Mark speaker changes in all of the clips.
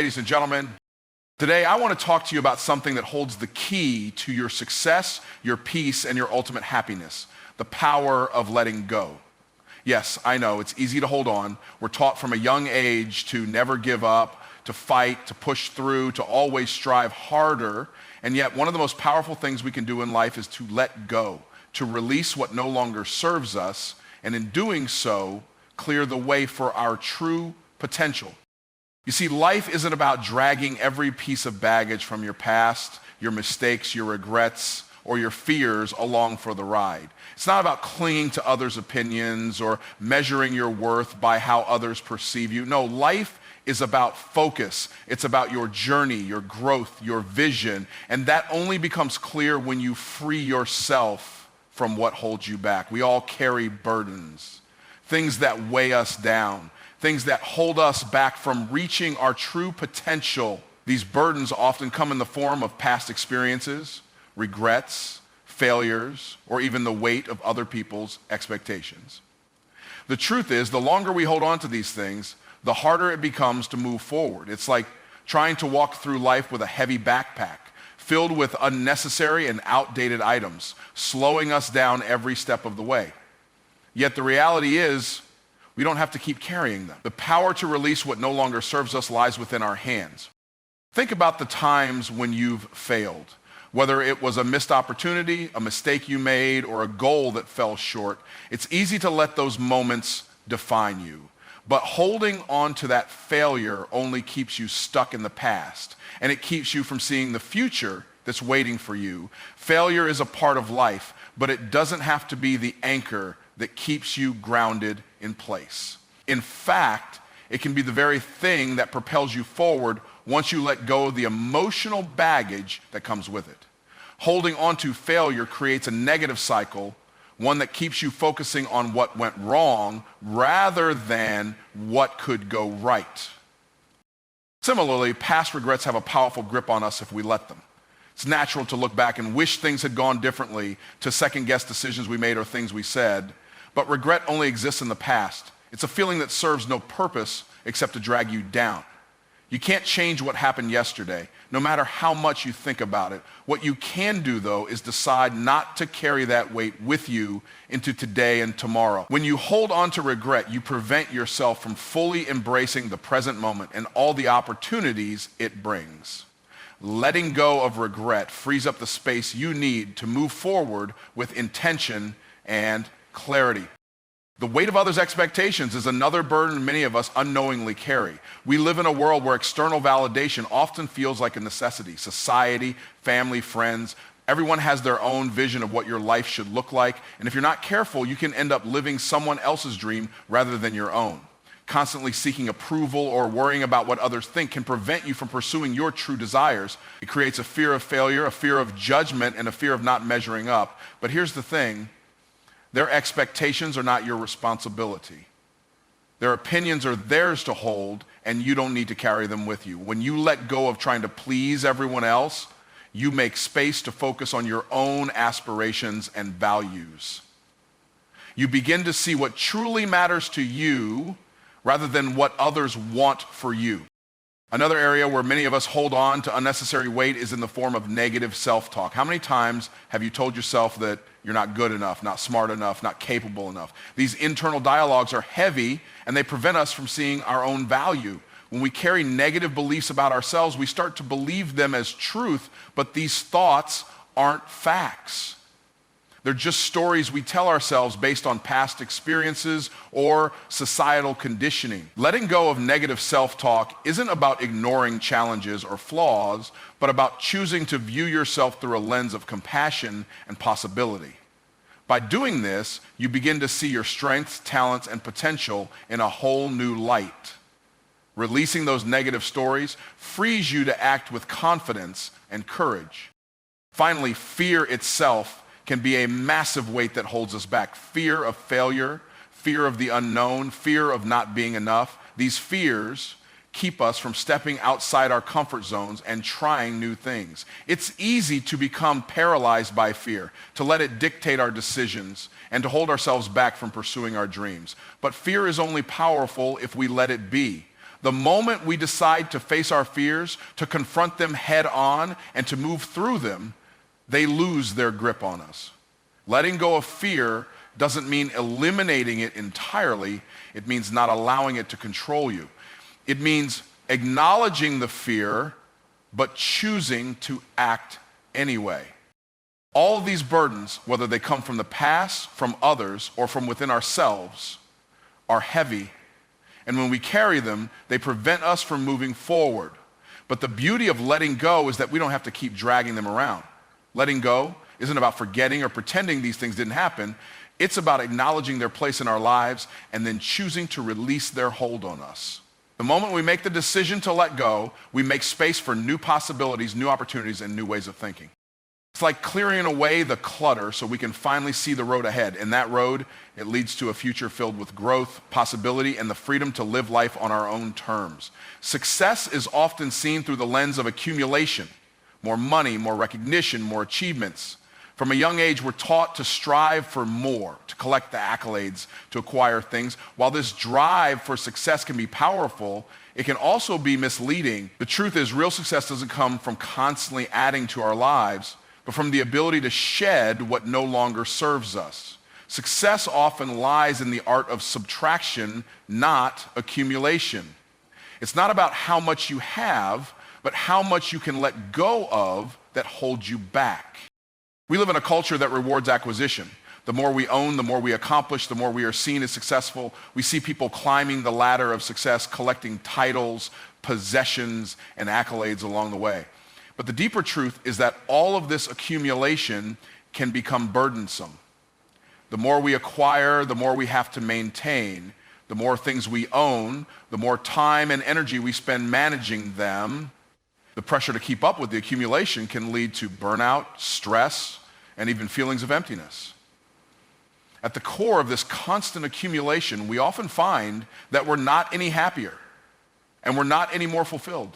Speaker 1: Ladies and gentlemen, today I want to talk to you about something that holds the key to your success, your peace, and your ultimate happiness, the power of letting go. Yes, I know, it's easy to hold on. We're taught from a young age to never give up, to fight, to push through, to always strive harder. And yet one of the most powerful things we can do in life is to let go, to release what no longer serves us, and in doing so, clear the way for our true potential. You see, life isn't about dragging every piece of baggage from your past, your mistakes, your regrets, or your fears along for the ride. It's not about clinging to others' opinions or measuring your worth by how others perceive you. No, life is about focus. It's about your journey, your growth, your vision, and that only becomes clear when you free yourself from what holds you back. We all carry burdens, things that weigh us down, things that hold us back from reaching our true potential. These burdens often come in the form of past experiences, regrets, failures, or even the weight of other people's expectations. The truth is, the longer we hold on to these things, the harder it becomes to move forward. It's like trying to walk through life with a heavy backpack filled with unnecessary and outdated items, slowing us down every step of the way. Yet the reality is, we don't have to keep carrying them. The power to release what no longer serves us lies within our hands. Think about the times when you've failed, whether it was a missed opportunity, a mistake you made, or a goal that fell short. It's easy to let those moments define you. But holding on to that failure only keeps you stuck in the past, and it keeps you from seeing the future that's waiting for you. Failure is a part of life, but it doesn't have to be the anchor that keeps you grounded in place. In fact, it can be the very thing that propels you forward once you let go of the emotional baggage that comes with it. Holding on to failure creates a negative cycle, one that keeps you focusing on what went wrong rather than what could go right. Similarly, past regrets have a powerful grip on us if we let them. It's natural to look back and wish things had gone differently, to second-guess decisions we made or things we said, but regret only exists in the past. It's a feeling that serves no purpose except to drag you down. You can't change what happened yesterday, no matter how much you think about it. What you can do, though, is decide not to carry that weight with you into today and tomorrow. When you hold on to regret, you prevent yourself from fully embracing the present moment and all the opportunities it brings. Letting go of regret frees up the space you need to move forward with intention and clarity. The weight of others' expectations is another burden many of us unknowingly carry. We live in a world where external validation often feels like a necessity. Society, family, friends, everyone has their own vision of what your life should look like, and if you're not careful, you can end up living someone else's dream rather than your own. Constantly seeking approval or worrying about what others think can prevent you from pursuing your true desires. It creates a fear of failure, a fear of judgment, and a fear of not measuring up. But here's the thing. Their expectations are not your responsibility. Their opinions are theirs to hold, and you don't need to carry them with you. When you let go of trying to please everyone else, you make space to focus on your own aspirations and values. You begin to see what truly matters to you rather than what others want for you. Another area where many of us hold on to unnecessary weight is in the form of negative self-talk. How many times have you told yourself that you're not good enough, not smart enough, not capable enough? These internal dialogues are heavy and they prevent us from seeing our own value. When we carry negative beliefs about ourselves, we start to believe them as truth, but these thoughts aren't facts. They're just stories we tell ourselves based on past experiences or societal conditioning. Letting go of negative self-talk isn't about ignoring challenges or flaws, but about choosing to view yourself through a lens of compassion and possibility. By doing this, you begin to see your strengths, talents, and potential in a whole new light. Releasing those negative stories frees you to act with confidence and courage. Finally, fear itself can be a massive weight that holds us back. Fear of failure, fear of the unknown, fear of not being enough. These fears keep us from stepping outside our comfort zones and trying new things. It's easy to become paralyzed by fear, to let it dictate our decisions, and to hold ourselves back from pursuing our dreams. But fear is only powerful if we let it be. The moment we decide to face our fears, to confront them head on, and to move through them, they lose their grip on us. Letting go of fear doesn't mean eliminating it entirely. It means not allowing it to control you. It means acknowledging the fear, but choosing to act anyway. All of these burdens, whether they come from the past, from others, or from within ourselves, are heavy. And when we carry them, they prevent us from moving forward. But the beauty of letting go is that we don't have to keep dragging them around. Letting go isn't about forgetting or pretending these things didn't happen. It's about acknowledging their place in our lives and then choosing to release their hold on us. The moment we make the decision to let go, we make space for new possibilities, new opportunities, and new ways of thinking. It's like clearing away the clutter so we can finally see the road ahead. And that road, it leads to a future filled with growth, possibility, and the freedom to live life on our own terms. Success is often seen through the lens of accumulation. More money, more recognition, more achievements. From a young age, we're taught to strive for more, to collect the accolades, to acquire things. While this drive for success can be powerful, it can also be misleading. The truth is, real success doesn't come from constantly adding to our lives, but from the ability to shed what no longer serves us. Success often lies in the art of subtraction, not accumulation. It's not about how much you have, but how much you can let go of that holds you back. We live in a culture that rewards acquisition. The more we own, the more we accomplish, the more we are seen as successful. We see people climbing the ladder of success, collecting titles, possessions, and accolades along the way. But the deeper truth is that all of this accumulation can become burdensome. The more we acquire, the more we have to maintain. The more things we own, the more time and energy we spend managing them. The pressure to keep up with the accumulation can lead to burnout, stress, and even feelings of emptiness. At the core of this constant accumulation, we often find that we're not any happier and we're not any more fulfilled.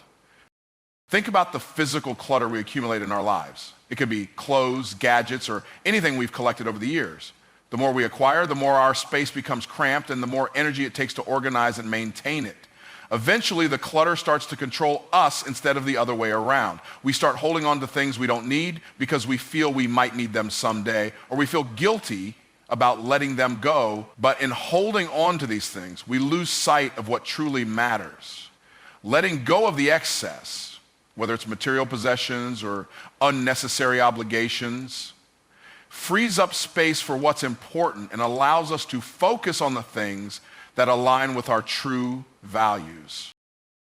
Speaker 1: Think about the physical clutter we accumulate in our lives. It could be clothes, gadgets, or anything we've collected over the years. The more we acquire, the more our space becomes cramped and the more energy it takes to organize and maintain it. Eventually, the clutter starts to control us instead of the other way around. We start holding on to things we don't need because we feel we might need them someday, or we feel guilty about letting them go. But in holding on to these things, we lose sight of what truly matters. Letting go of the excess, whether it's material possessions or unnecessary obligations, frees up space for what's important and allows us to focus on the things that align with our true values.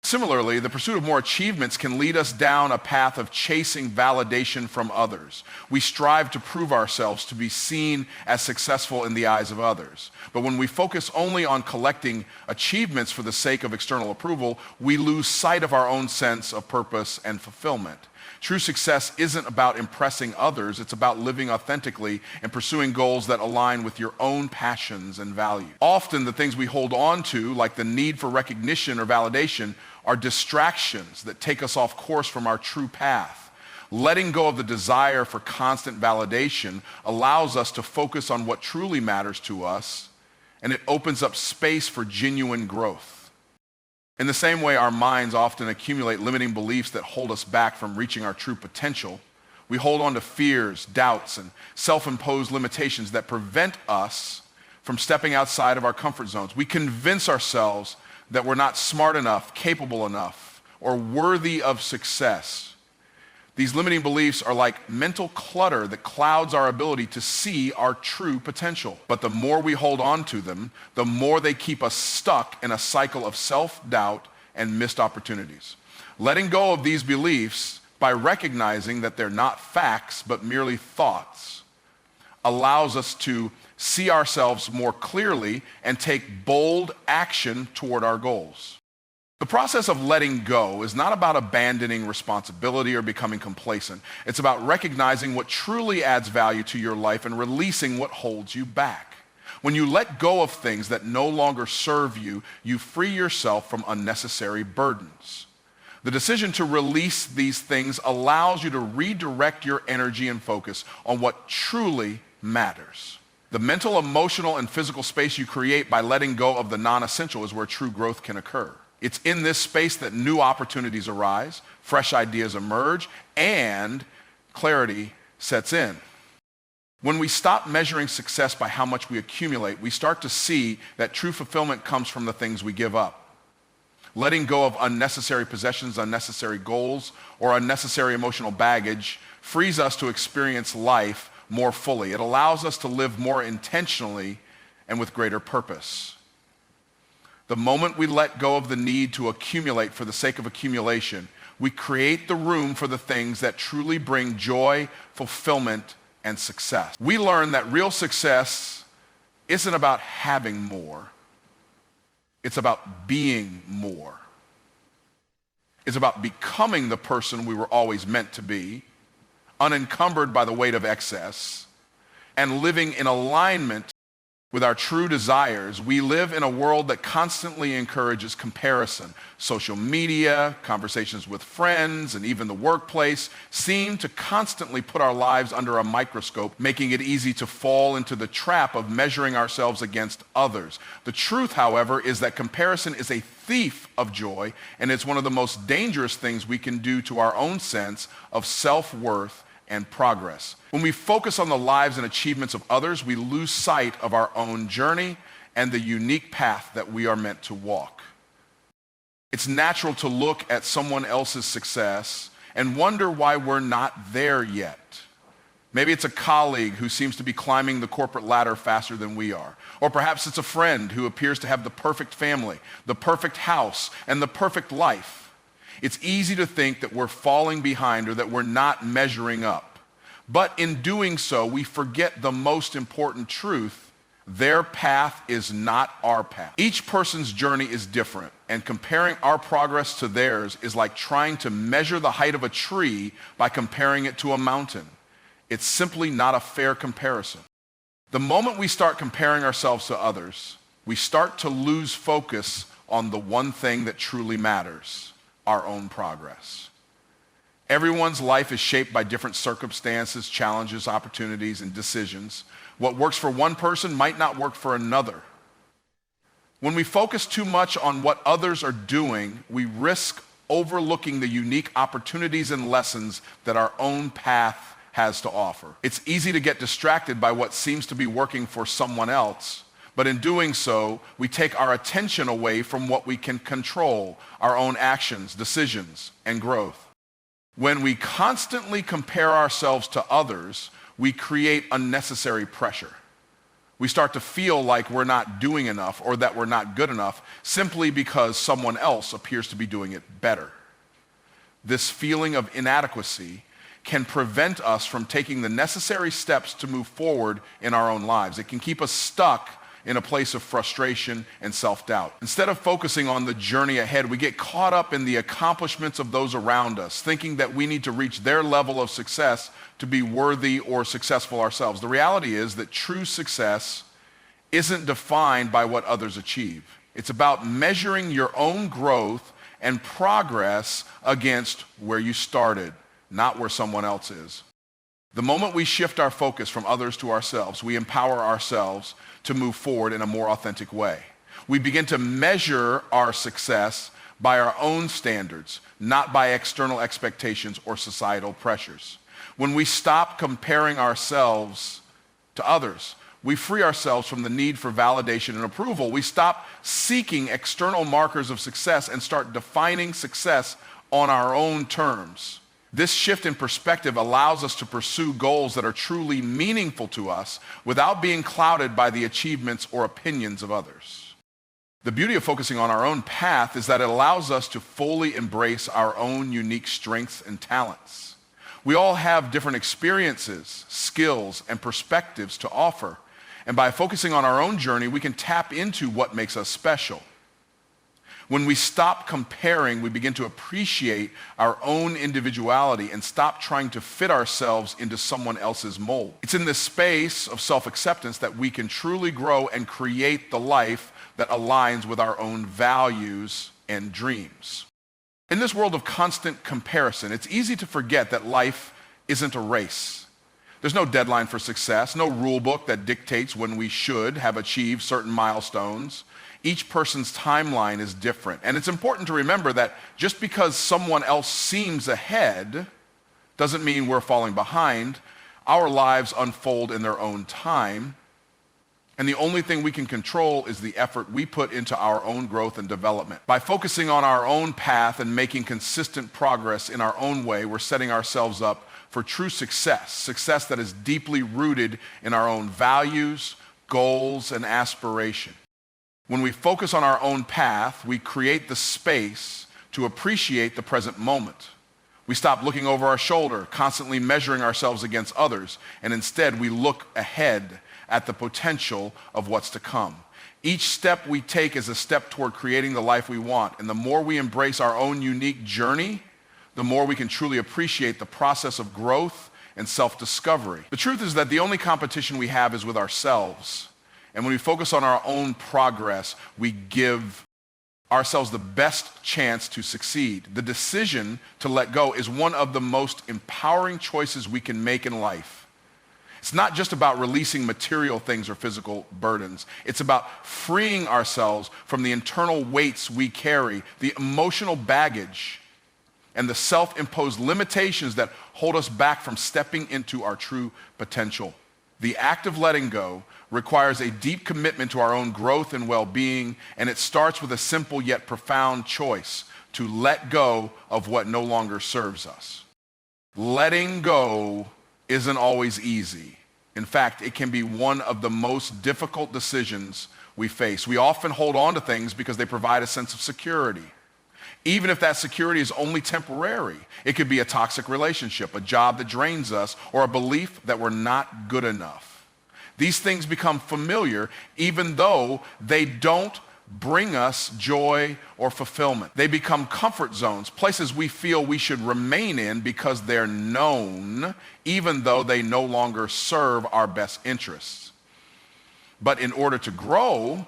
Speaker 1: Similarly, the pursuit of more achievements can lead us down a path of chasing validation from others. We strive to prove ourselves to be seen as successful in the eyes of others. But when we focus only on collecting achievements for the sake of external approval, we lose sight of our own sense of purpose and fulfillment. True success isn't about impressing others, it's about living authentically and pursuing goals that align with your own passions and values. Often the things we hold on to, like the need for recognition or validation, are distractions that take us off course from our true path. Letting go of the desire for constant validation allows us to focus on what truly matters to us, and it opens up space for genuine growth. In the same way our minds often accumulate limiting beliefs that hold us back from reaching our true potential, we hold on to fears, doubts, and self-imposed limitations that prevent us from stepping outside of our comfort zones. We convince ourselves that we're not smart enough, capable enough, or worthy of success. These limiting beliefs are like mental clutter that clouds our ability to see our true potential. But the more we hold on to them, the more they keep us stuck in a cycle of self-doubt and missed opportunities. Letting go of these beliefs by recognizing that they're not facts but merely thoughts allows us to see ourselves more clearly and take bold action toward our goals. The process of letting go is not about abandoning responsibility or becoming complacent. It's about recognizing what truly adds value to your life and releasing what holds you back. When you let go of things that no longer serve you, you free yourself from unnecessary burdens. The decision to release these things allows you to redirect your energy and focus on what truly matters. The mental, emotional, and physical space you create by letting go of the non-essential is where true growth can occur. It's in this space that new opportunities arise, fresh ideas emerge, and clarity sets in. When we stop measuring success by how much we accumulate, we start to see that true fulfillment comes from the things we give up. Letting go of unnecessary possessions, unnecessary goals, or unnecessary emotional baggage frees us to experience life more fully. It allows us to live more intentionally and with greater purpose. The moment we let go of the need to accumulate for the sake of accumulation, we create the room for the things that truly bring joy, fulfillment, and success. We learn that real success isn't about having more. It's about being more. It's about becoming the person we were always meant to be, unencumbered by the weight of excess, and living in alignment with our true desires. We live in a world that constantly encourages comparison. Social media, conversations with friends, and even the workplace seem to constantly put our lives under a microscope, making it easy to fall into the trap of measuring ourselves against others. The truth, however, is that comparison is a thief of joy, and it's one of the most dangerous things we can do to our own sense of self-worth and progress. When we focus on the lives and achievements of others, we lose sight of our own journey and the unique path that we are meant to walk. It's natural to look at someone else's success and wonder why we're not there yet. Maybe it's a colleague who seems to be climbing the corporate ladder faster than we are. Or perhaps it's a friend who appears to have the perfect family, the perfect house, and the perfect life. It's easy to think that we're falling behind or that we're not measuring up. But in doing so, we forget the most important truth. Their path is not our path. Each person's journey is different, and comparing our progress to theirs is like trying to measure the height of a tree by comparing it to a mountain. It's simply not a fair comparison. The moment we start comparing ourselves to others, we start to lose focus on the one thing that truly matters: our own progress. Everyone's life is shaped by different circumstances, challenges, opportunities, and decisions. What works for one person might not work for another. When we focus too much on what others are doing, we risk overlooking the unique opportunities and lessons that our own path has to offer. It's easy to get distracted by what seems to be working for someone else, but in doing so, we take our attention away from what we can control: our own actions, decisions, and growth. When we constantly compare ourselves to others, we create unnecessary pressure. We start to feel like we're not doing enough or that we're not good enough simply because someone else appears to be doing it better. This feeling of inadequacy can prevent us from taking the necessary steps to move forward in our own lives. It can keep us stuck in a place of frustration and self-doubt. Instead of focusing on the journey ahead, we get caught up in the accomplishments of those around us, thinking that we need to reach their level of success to be worthy or successful ourselves. The reality is that true success isn't defined by what others achieve. It's about measuring your own growth and progress against where you started, not where someone else is. The moment we shift our focus from others to ourselves, we empower ourselves to move forward in a more authentic way. We begin to measure our success by our own standards, not by external expectations or societal pressures. When we stop comparing ourselves to others, we free ourselves from the need for validation and approval. We stop seeking external markers of success and start defining success on our own terms. This shift in perspective allows us to pursue goals that are truly meaningful to us without being clouded by the achievements or opinions of others. The beauty of focusing on our own path is that it allows us to fully embrace our own unique strengths and talents. We all have different experiences, skills, and perspectives to offer, and by focusing on our own journey, we can tap into what makes us special. When we stop comparing, we begin to appreciate our own individuality and stop trying to fit ourselves into someone else's mold. It's in this space of self-acceptance that we can truly grow and create the life that aligns with our own values and dreams. In this world of constant comparison, it's easy to forget that life isn't a race. There's no deadline for success, no rule book that dictates when we should have achieved certain milestones. Each person's timeline is different. And it's important to remember that just because someone else seems ahead doesn't mean we're falling behind. Our lives unfold in their own time. And the only thing we can control is the effort we put into our own growth and development. By focusing on our own path and making consistent progress in our own way, we're setting ourselves up for true success, success that is deeply rooted in our own values, goals, and aspiration. When we focus on our own path, we create the space to appreciate the present moment. We stop looking over our shoulder, constantly measuring ourselves against others, and instead we look ahead at the potential of what's to come. Each step we take is a step toward creating the life we want, and the more we embrace our own unique journey, the more we can truly appreciate the process of growth and self-discovery. The truth is that the only competition we have is with ourselves. And when we focus on our own progress, we give ourselves the best chance to succeed. The decision to let go is one of the most empowering choices we can make in life. It's not just about releasing material things or physical burdens. It's about freeing ourselves from the internal weights we carry, the emotional baggage, and the self-imposed limitations that hold us back from stepping into our true potential. The act of letting go requires a deep commitment to our own growth and well-being, and it starts with a simple yet profound choice to let go of what no longer serves us. Letting go isn't always easy. In fact, it can be one of the most difficult decisions we face. We often hold on to things because they provide a sense of security. Even if that security is only temporary, it could be a toxic relationship, a job that drains us, or a belief that we're not good enough. These things become familiar even though they don't bring us joy or fulfillment. They become comfort zones, places we feel we should remain in because they're known, even though they no longer serve our best interests. But in order to grow,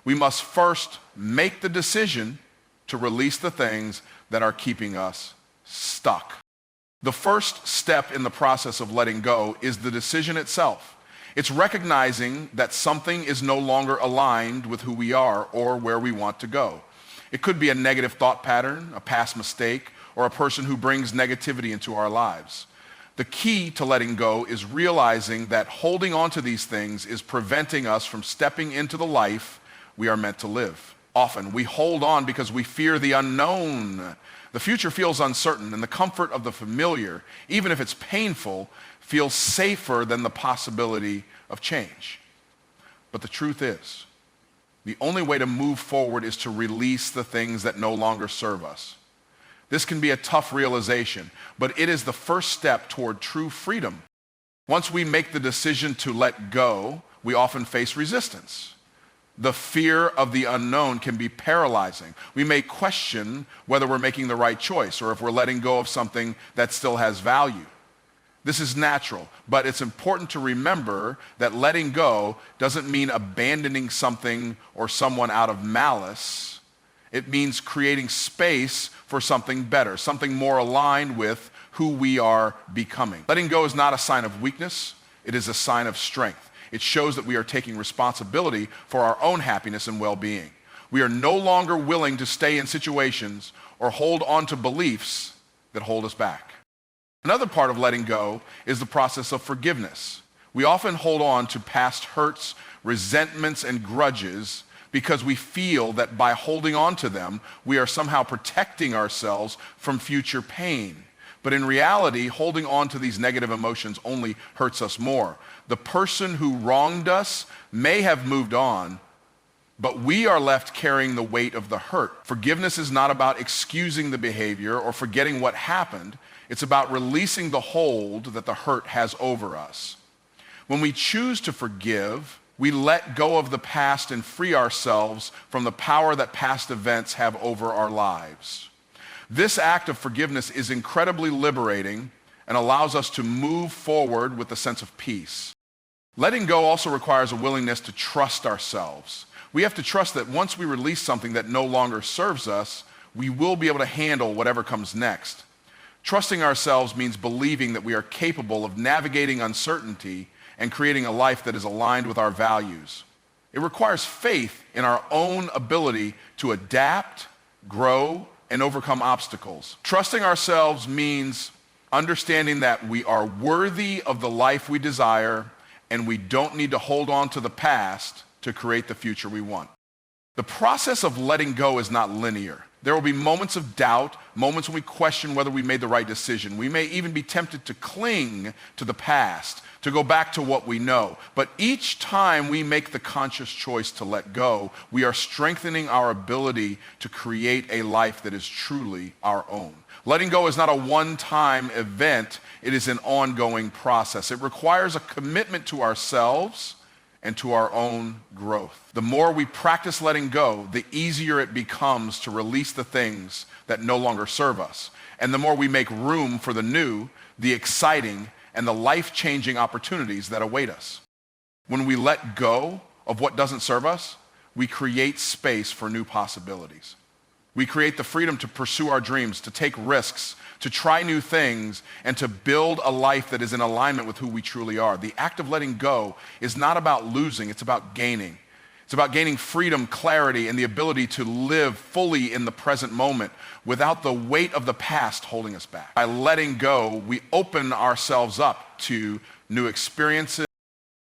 Speaker 1: we must first make the decision to release the things that are keeping us stuck. The first step in the process of letting go is the decision itself. It's recognizing that something is no longer aligned with who we are or where we want to go. It could be a negative thought pattern, a past mistake, or a person who brings negativity into our lives. The key to letting go is realizing that holding on to these things is preventing us from stepping into the life we are meant to live. Often we hold on because we fear the unknown. The future feels uncertain, and the comfort of the familiar, even if it's painful, feels safer than the possibility of change. But the truth is, the only way to move forward is to release the things that no longer serve us. This can be a tough realization, but it is the first step toward true freedom. Once we make the decision to let go, we often face resistance. The fear of the unknown can be paralyzing. We may question whether we're making the right choice or if we're letting go of something that still has value. This is natural, but it's important to remember that letting go doesn't mean abandoning something or someone out of malice. It means creating space for something better, something more aligned with who we are becoming. Letting go is not a sign of weakness. It is a sign of strength. It shows that we are taking responsibility for our own happiness and well-being. We are no longer willing to stay in situations or hold on to beliefs that hold us back. Another part of letting go is the process of forgiveness. We often hold on to past hurts, resentments, and grudges because we feel that by holding on to them, we are somehow protecting ourselves from future pain. But in reality, holding on to these negative emotions only hurts us more. The person who wronged us may have moved on, but we are left carrying the weight of the hurt. Forgiveness is not about excusing the behavior or forgetting what happened. It's about releasing the hold that the hurt has over us. When we choose to forgive, we let go of the past and free ourselves from the power that past events have over our lives. This act of forgiveness is incredibly liberating and allows us to move forward with a sense of peace. Letting go also requires a willingness to trust ourselves. We have to trust that once we release something that no longer serves us, we will be able to handle whatever comes next. Trusting ourselves means believing that we are capable of navigating uncertainty and creating a life that is aligned with our values. It requires faith in our own ability to adapt, grow, and overcome obstacles. Trusting ourselves means understanding that we are worthy of the life we desire and we don't need to hold on to the past to create the future we want. The process of letting go is not linear. There will be moments of doubt, moments when we question whether we made the right decision. We may even be tempted to cling to the past, to go back to what we know. But each time we make the conscious choice to let go, we are strengthening our ability to create a life that is truly our own. Letting go is not a one-time event. It is an ongoing process. It requires a commitment to ourselves and to our own growth. The more we practice letting go, the easier it becomes to release the things that no longer serve us. And the more we make room for the new, the exciting, and the life-changing opportunities that await us. When we let go of what doesn't serve us, we create space for new possibilities. We create the freedom to pursue our dreams, to take risks, to try new things, and to build a life that is in alignment with who we truly are. The act of letting go is not about losing, it's about gaining. It's about gaining freedom, clarity, and the ability to live fully in the present moment without the weight of the past holding us back. By letting go, we open ourselves up to new experiences,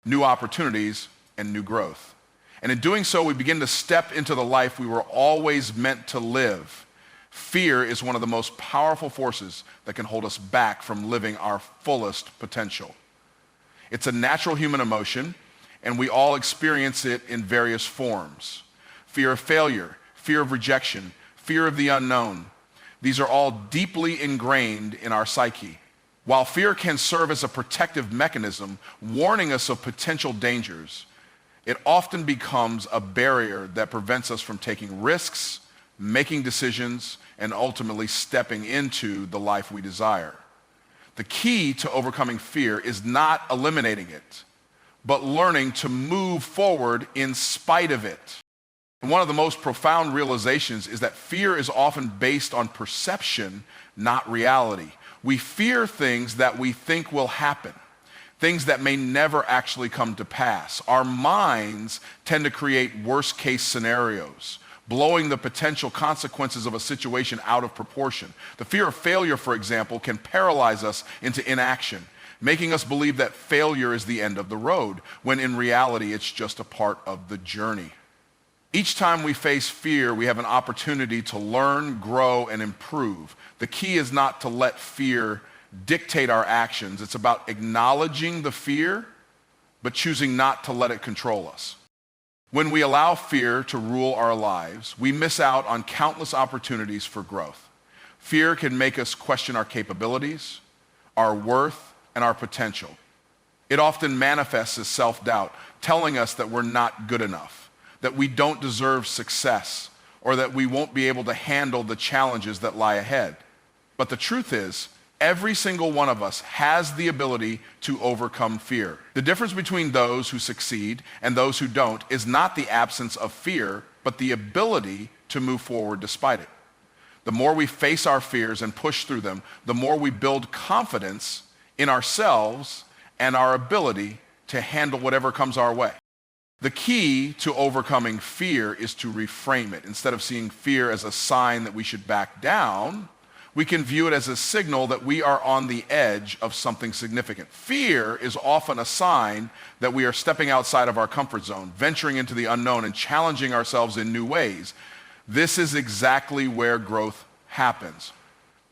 Speaker 1: new opportunities, and new growth. And in doing so, we begin to step into the life we were always meant to live. Fear is one of the most powerful forces that can hold us back from living our fullest potential. It's a natural human emotion, and we all experience it in various forms. Fear of failure, fear of rejection, fear of the unknown. These are all deeply ingrained in our psyche. While fear can serve as a protective mechanism, warning us of potential dangers, it often becomes a barrier that prevents us from taking risks, making decisions, and ultimately stepping into the life we desire. The key to overcoming fear is not eliminating it, but learning to move forward in spite of it. And one of the most profound realizations is that fear is often based on perception, not reality. We fear things that we think will happen, things that may never actually come to pass. Our minds tend to create worst-case scenarios, blowing the potential consequences of a situation out of proportion. The fear of failure, for example, can paralyze us into inaction, making us believe that failure is the end of the road, when in reality it's just a part of the journey. Each time we face fear, we have an opportunity to learn, grow, and improve. The key is not to let fear dictate our actions. It's about acknowledging the fear, but choosing not to let it control us. When we allow fear to rule our lives, we miss out on countless opportunities for growth. Fear can make us question our capabilities, our worth, and our potential. It often manifests as self-doubt, telling us that we're not good enough, that we don't deserve success, or that we won't be able to handle the challenges that lie ahead. But the truth is, every single one of us has the ability to overcome fear. The difference between those who succeed and those who don't is not the absence of fear, but the ability to move forward despite it. The more we face our fears and push through them, the more we build confidence in ourselves and our ability to handle whatever comes our way. The key to overcoming fear is to reframe it. Instead of seeing fear as a sign that we should back down, we can view it as a signal that we are on the edge of something significant. Fear is often a sign that we are stepping outside of our comfort zone, venturing into the unknown and challenging ourselves in new ways. This is exactly where growth happens.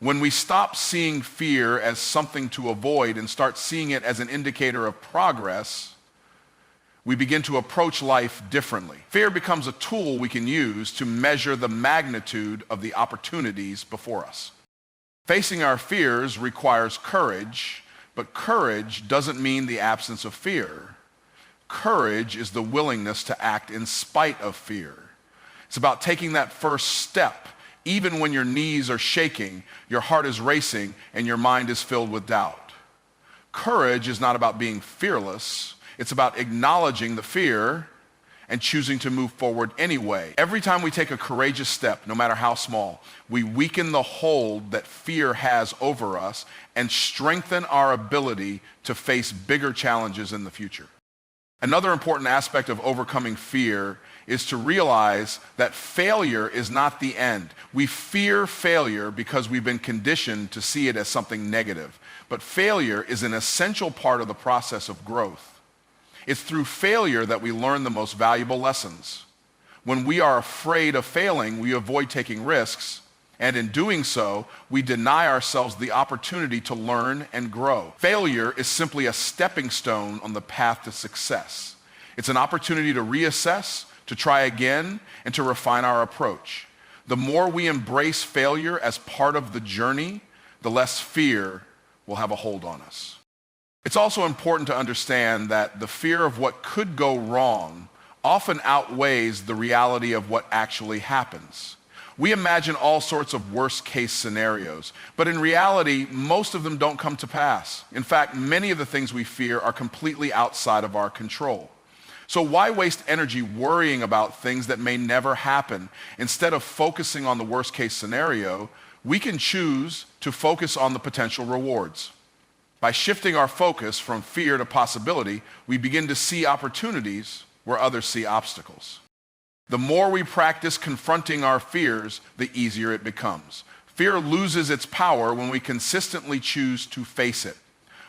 Speaker 1: When we stop seeing fear as something to avoid and start seeing it as an indicator of progress, we begin to approach life differently. Fear becomes a tool we can use to measure the magnitude of the opportunities before us. Facing our fears requires courage, but courage doesn't mean the absence of fear. Courage is the willingness to act in spite of fear. It's about taking that first step, even when your knees are shaking, your heart is racing, and your mind is filled with doubt. Courage is not about being fearless. It's about acknowledging the fear and choosing to move forward anyway. Every time we take a courageous step, no matter how small, we weaken the hold that fear has over us and strengthen our ability to face bigger challenges in the future. Another important aspect of overcoming fear is to realize that failure is not the end. We fear failure because we've been conditioned to see it as something negative. But failure is an essential part of the process of growth. It's through failure that we learn the most valuable lessons. When we are afraid of failing, we avoid taking risks, and in doing so, we deny ourselves the opportunity to learn and grow. Failure is simply a stepping stone on the path to success. It's an opportunity to reassess, to try again, and to refine our approach. The more we embrace failure as part of the journey, the less fear will have a hold on us. It's also important to understand that the fear of what could go wrong often outweighs the reality of what actually happens. We imagine all sorts of worst-case scenarios, but in reality, most of them don't come to pass. In fact, many of the things we fear are completely outside of our control. So why waste energy worrying about things that may never happen? Instead of focusing on the worst-case scenario, we can choose to focus on the potential rewards. By shifting our focus from fear to possibility, we begin to see opportunities where others see obstacles. The more we practice confronting our fears, the easier it becomes. Fear loses its power when we consistently choose to face it.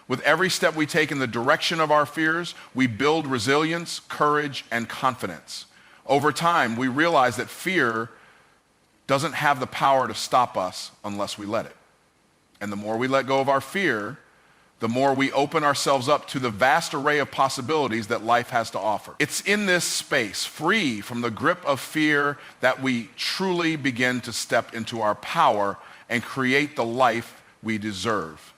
Speaker 1: With every step we take in the direction of our fears, we build resilience, courage, and confidence. Over time, we realize that fear doesn't have the power to stop us unless we let it. And the more we let go of our fear, the more we open ourselves up to the vast array of possibilities that life has to offer. It's in this space, free from the grip of fear, that we truly begin to step into our power and create the life we deserve.